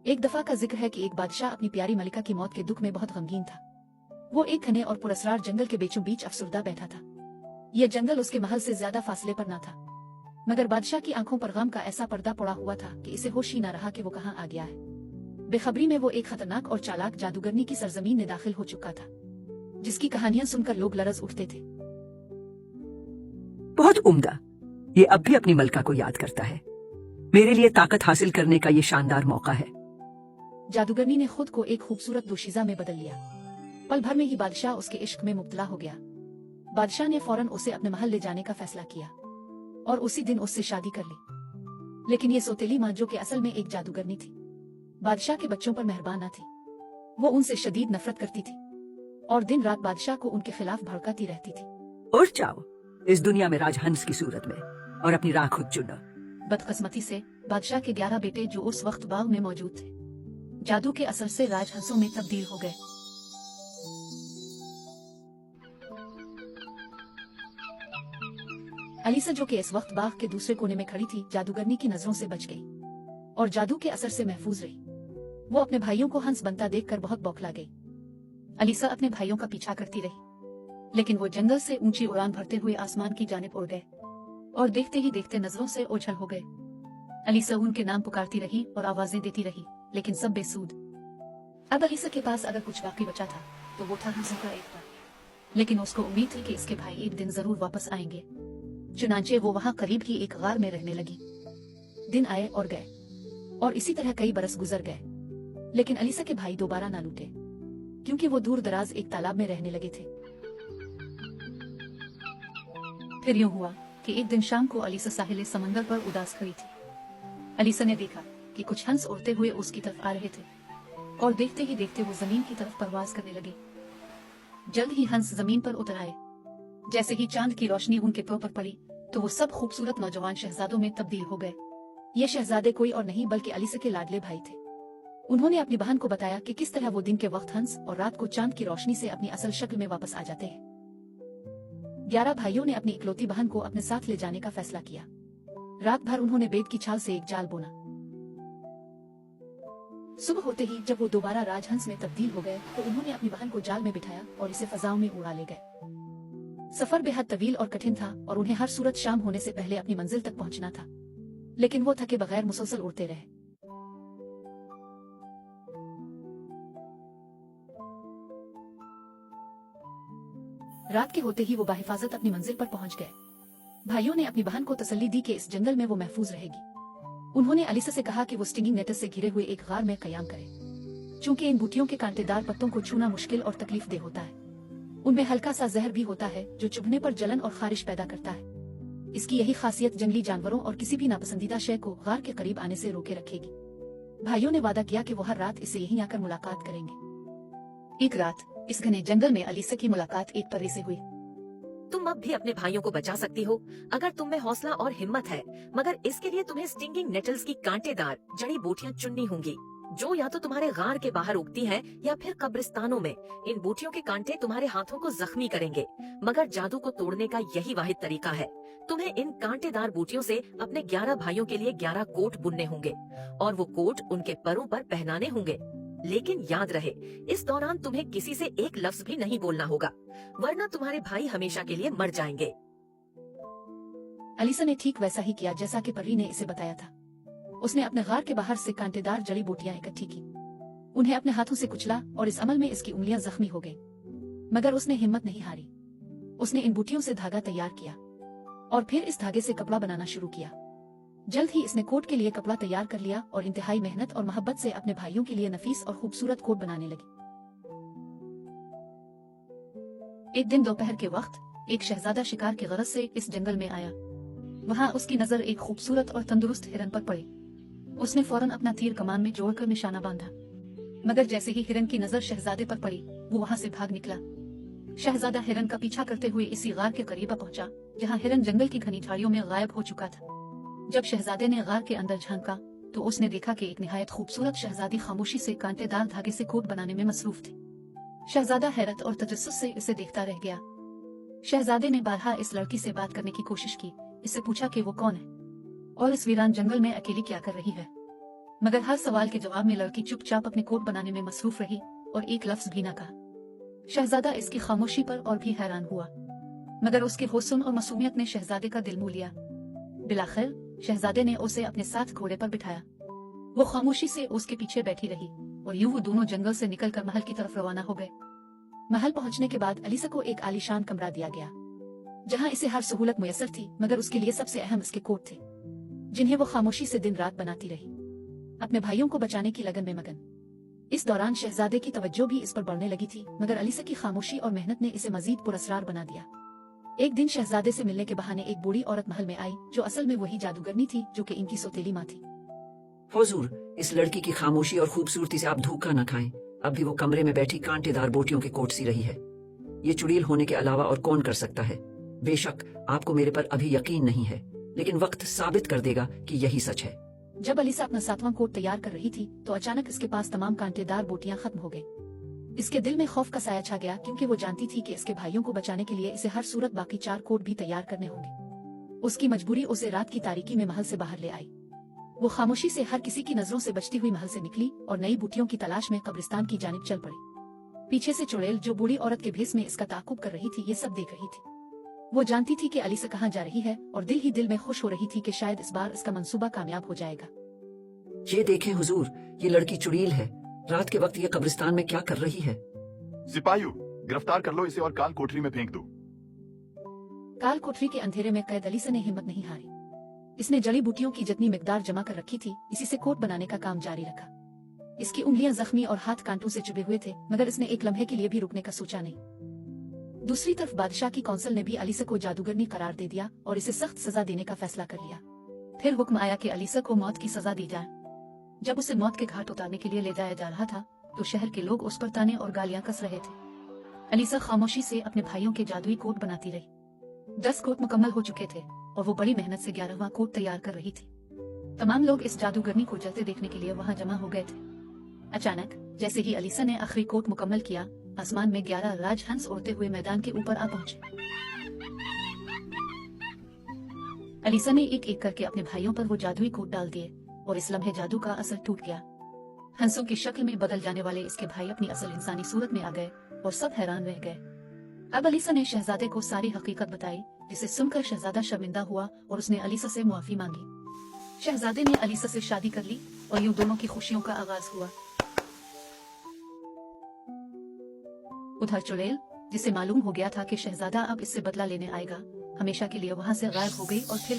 एक दफा का जिक्र है कि एक बादशाह अपनी प्यारी मलिका की मौत के दुख में बहुत गमगीन था। वो एक घने और पुरस्कार जंगल के बीचों बीच अफसुर्दा बैठा था। यह जंगल उसके महल से ज्यादा फासले पर न था, मगर बादशाह की आंखों पर गम का ऐसा पर्दा पड़ा हुआ था कि इसे होश ही न रहा कि वो कहाँ आ गया है। बेखबरी में वो एक खतरनाक और चालाक जादूगरनी की सरजमीन में दाखिल हो चुका था, जिसकी कहानियां सुनकर लोग लरज उठते थे। बहुत उम्दा। ये अब भी अपनी मलका को याद करता है। मेरे लिए ताकत हासिल करने का ये शानदार मौका है। जादूगरनी ने खुद को एक खूबसूरत दोशीजा में बदल लिया। पल भर में ही बादशाह उसके इश्क में मुब्तला हो गया। बादशाह ने फौरन उसे अपने महल ले जाने का फैसला किया और उसी दिन उससे शादी कर ली। लेकिन ये सौतेली माँ, जो कि असल में एक जादूगरनी थी, बादशाह के बच्चों पर मेहरबान न थी। वो उनसे शदीद नफरत करती थी और दिन रात बादशाह को उनके खिलाफ भड़काती रहती थी। उठ जाओ इस दुनिया में राजहंस की सूरत में और अपनी राह खुद चुनो। बदकिस्मती से बादशाह के 11 बेटे, जो उस वक्त बाग में मौजूद थे, जादू के असर से राजहंसों में तब्दील हो गए। अलीसा, जो कि इस वक्त बाग के दूसरे कोने में खड़ी थी, जादूगरनी की नजरों से बच गई और जादू के असर से महफूज रही। वो अपने भाइयों को हंस बनता देखकर बहुत बौखला गई। अलीसा अपने भाइयों का पीछा करती रही, लेकिन वो जंगल से ऊंची उड़ान भरते हुए आसमान की जानिब उड़ गए और देखते ही देखते नजरों से ओझल हो गए। अलीसा उनके नाम पुकारती रही और आवाजें देती रही, लेकिन सब बेसूद। अब अलीसा के पास अगर कुछ बाकी बचा था तो वो था हंसों का एक बार, लेकिन उसको उम्मीद थी कि इसके भाई एक दिन जरूर वापस आएंगे। चुनांचे वो वहां करीब ही एक गार में रहने लगी। दिन आए और गए और इसी तरह कई बरस गुजर गए, लेकिन अलीसा के भाई दोबारा ना लौटे, क्योंकि वो दूर दराज एक तालाब में रहने लगे थे। फिर यूं हुआ कि एक दिन शाम को अलीसा साहिल समंदर पर उदास खड़ी थी। अलीसा ने देखा कि कुछ हंस उड़ते हुए उसकी तरफ आ रहे थे और देखते ही देखते वो जमीन की तरफ परवाज करने लगे। जल्द ही हंस जमीन पर उतर आए। जैसे ही चांद की रोशनी उनके पैर पर पड़ी तो वो सब खूबसूरत नौजवान शहजादों में तब्दील हो गए। ये शहजादे कोई और नहीं बल्कि अलीसा के लाडले भाई थे। उन्होंने अपनी बहन को बताया कि किस तरह वो दिन के वक्त हंस और रात को चांद की रोशनी से अपनी असल शक्ल में वापस आ जाते हैं। 11 भाइयों ने अपनी इकलौती बहन को अपने साथ ले जाने का फैसला किया। रात भर उन्होंने बेद की छाल से एक जाल बुना। सुबह होते ही जब वो दोबारा राजहंस में तब्दील हो गए तो उन्होंने अपनी बहन को जाल में बिठाया और इसे फजाओं में उड़ा ले गए। सफर बेहद तवील और कठिन था और उन्हें हर सूरत शाम होने से पहले अपनी मंजिल तक पहुंचना था, लेकिन वो थके बगैर मुसलसल उड़ते रहे। रात के होते ही वो बाहिफाजत अपनी मंजिल पर पहुंच गए। भाइयों ने अपनी बहन को तसल्ली दी कि इस जंगल में वो महफूज रहेगी। उन्होंने अलीसा से कहा कि वो स्टिंगिंग नेट से घिरे हुए एक गार में कयाम करे। चूंकि इन बूटियों के कांटेदार पत्तों को छूना मुश्किल और तकलीफ दे होता है, उनमें हल्का सा जहर भी होता है जो चुभने पर जलन और खारिश पैदा करता है। इसकी यही खासियत जंगली जानवरों और किसी भी नापसंदीदा शय को गार के करीब आने से रोके रखेगी। भाइयों ने वादा किया कि वो हर रात इससे यहीं आकर मुलाकात करेंगे। एक रात इस घने जंगल में अलीसा की मुलाकात एक परी से हुई। तुम अब भी अपने भाइयों को बचा सकती हो अगर तुम में हौसला और हिम्मत है, मगर इसके लिए तुम्हें स्टिंगिंग नेटल्स की कांटेदार जड़ी बूटियां चुननी होंगी, जो या तो तुम्हारे गार के बाहर उगती हैं या फिर कब्रिस्तानों में। इन बूटियों के कांटे तुम्हारे हाथों को जख्मी करेंगे, मगर जादू को तोड़ने का यही वाहिद तरीका है। तुम्हें इन कांटेदार बूटियों से अपने 11 भाइयों के लिए 11 कोट बुनने होंगे और वो कोट उनके परों पर पहनाने होंगे। लेकिन याद रहे, इस दौरान तुम्हें किसी से एक लफ्ज भी नहीं बोलना होगा, वरना तुम्हारे भाई हमेशा के लिए मर जाएंगे। अलीसा ने ठीक वैसा ही किया जैसा कि परी ने इसे बताया था। उसने अपने गार के बाहर से कांटेदार जड़ी बूटियां इकट्ठी की, उन्हें अपने हाथों से कुचला और इस अमल में इसकी उंगलियां जख्मी हो गईं। मगर उसने हिम्मत नहीं हारी। उसने इन बूटियों से धागा तैयार किया और फिर इस धागे से कपड़ा बनाना शुरू किया। जल्द ही इसने कोट के लिए कपड़ा तैयार कर लिया और इंतहाई मेहनत और मोहब्बत से अपने भाइयों के लिए नफीस और खूबसूरत कोट बनाने लगी। एक दिन दोपहर के वक्त एक शहजादा शिकार की गरज से इस जंगल में आया। वहां उसकी नजर एक खूबसूरत और तंदुरुस्त हिरन पर पड़ी। उसने फौरन अपना तीर कमान में जोड़कर निशाना बांधा, मगर जैसे ही हिरन की नजर शहजादे पर पड़ी वो वहां से भाग निकला। शहजादा हिरन का पीछा करते हुए इसी गार के करीब पहुंचा जहां हिरन जंगल की घनी झाड़ियों में गायब हो चुका था। जब शहजादे ने गार के अंदर झांका तो उसने देखा कि एक निहायत खूबसूरत शहजादी खामोशी से कांटेदार धागे से कोट बनाने में मसरूफ थी। शहजादा हैरत और तजस्सुस से इसे देखता रह गया। शहजादे ने बारहा इस लड़की से बात करने की कोशिश की, इससे पूछा कि वो कौन है और इस वीरान जंगल में अकेली क्या कर रही है। मगर हर सवाल के जवाब में लड़की चुपचाप अपने कोट बनाने में मसरूफ रही और एक लफ्ज भी न कहा। शहजादा इसकी खामोशी पर और भी हैरान हुआ, मगर उसके हुस्न और मासूमियत ने शहजादे का दिल मोह लिया। बिलाखिर शहजादे ने उसे अपने साथ घोड़े पर बिठाया। वो खामोशी से उसके पीछे बैठी रही और यूं वो दोनों जंगल से निकलकर महल की तरफ रवाना हो गए। महल पहुंचने के बाद अलीसा को एक आलीशान कमरा दिया गया, जहां इसे हर सहूलत मुयस्सर थी, मगर उसके लिए सबसे अहम इसके कोट थे, जिन्हें वो खामोशी से दिन रात बनाती रही, अपने भाइयों को बचाने की लगन में मगन। इस दौरान शहजादे की तवज्जो भी इस पर बढ़ने लगी थी, मगर अलीसा की खामोशी और मेहनत ने इसे मजीद पुरस्कार बना दिया। एक दिन शहजादे से मिलने के बहाने एक बूढ़ी औरत महल में आई, जो असल में वही जादूगरनी थी जो कि इनकी सौतेली माँ थी। हुजूर, इस लड़की की खामोशी और खूबसूरती से आप धोखा न खाएं। अभी वो कमरे में बैठी कांटेदार बोटियों के कोट सी रही है। ये चुड़ैल होने के अलावा और कौन कर सकता है? बेशक आपको मेरे पर अभी यकीन नहीं है, लेकिन वक्त साबित कर देगा कि यही सच है। जब अलीसा अपना 7वां कोट तैयार कर रही थी तो अचानक इसके पास तमाम कांटेदार बोटियां खत्म हो गई। इसके दिल में खौफ का साया छा गया, क्योंकि वो जानती थी कि इसके भाइयों को बचाने के लिए इसे हर सूरत बाकी 4 कोट भी तैयार करने होंगे। उसकी मजबूरी उसे रात की तारीकी में महल से बाहर ले आई। वो खामोशी से हर किसी की नजरों से बचती हुई महल से निकली और नई बूटियों की तलाश में कब्रिस्तान की जानिब चल पड़ी। पीछे से चुड़ैल, जो बूढ़ी औरत के भेस में इसका ताकुब कर रही थी, ये सब देख रही थी। वो जानती थी कि अलीसा कहाँ जा रही है और दिल ही दिल में खुश हो रही थी कि शायद इस बार इसका मंसूबा कामयाब हो जाएगा। ये देखें हुजूर, ये लड़की चुड़ैल है। रात के वक्त ये कब्रिस्तान में क्या कर रही है? सिपाहियों, गिरफ्तार कर लो इसे और काल कोठरी में फेंक दो। काल कोठरी के अंधेरे में कैद अलीसा ने हिम्मत नहीं हारी। इसने जड़ी बूटियों की जितनी मिकदार जमा कर रखी थी, इसी से कोट बनाने का काम जारी रखा। इसकी उंगलियां जख्मी और हाथ कांटों से चुभे हुए थे, मगर इसने एक लम्हे के लिए भी रुकने का सोचा नहीं। दूसरी तरफ बादशाह की कौंसिल ने भी अलीसा को जादूगरनी करार दे दिया और इसे सख्त सजा देने का फैसला कर लिया। फिर हुक्म आया कि अलीसा को मौत की सजा दी जाए। जब उसे मौत के घाट उतारने के लिए ले जाया जा रहा था, तो शहर के लोग उस पर ताने और गालियां कस रहे थे। अलीसा खामोशी से अपने भाइयों के जादुई कोट बनाती रही। 10 कोट मुकम्मल हो चुके थे और वो बड़ी मेहनत से 11वां कोट तैयार कर रही थी। तमाम लोग इस जादूगरनी को जलते देखने के लिए वहां जमा हो गए थे। अचानक जैसे ही अलीसा ने आखिरी कोट मुकम्मल किया, आसमान में 11 राजहंस उड़ते हुए मैदान के ऊपर आ पहुंचे। अलीसा ने एक एक करके अपने भाइयों पर वो जादुई कोट डाल दिए और इस लम्हे जादू का असर टूट गया। हंसों की शक्ल में बदल जाने वाले इसके भाई अपनी असल इंसानी सूरत में आ गए और सब हैरान रह गए। अब अलीसा ने शहजादे को सारी हकीकत बताई, जिसे सुनकर शहजादा शर्मिंदा हुआ और उसने अलीसा से मुआफी मांगी। शहजादे ने अलीसा से शादी कर ली और यूं दोनों की खुशियों का आगाज हुआ। उधर चुड़ैल, जिसे मालूम हो गया था कि शहजादा अब इससे बदला लेने आएगा, हमेशा के लिए वहां से गायब हो गई और फिर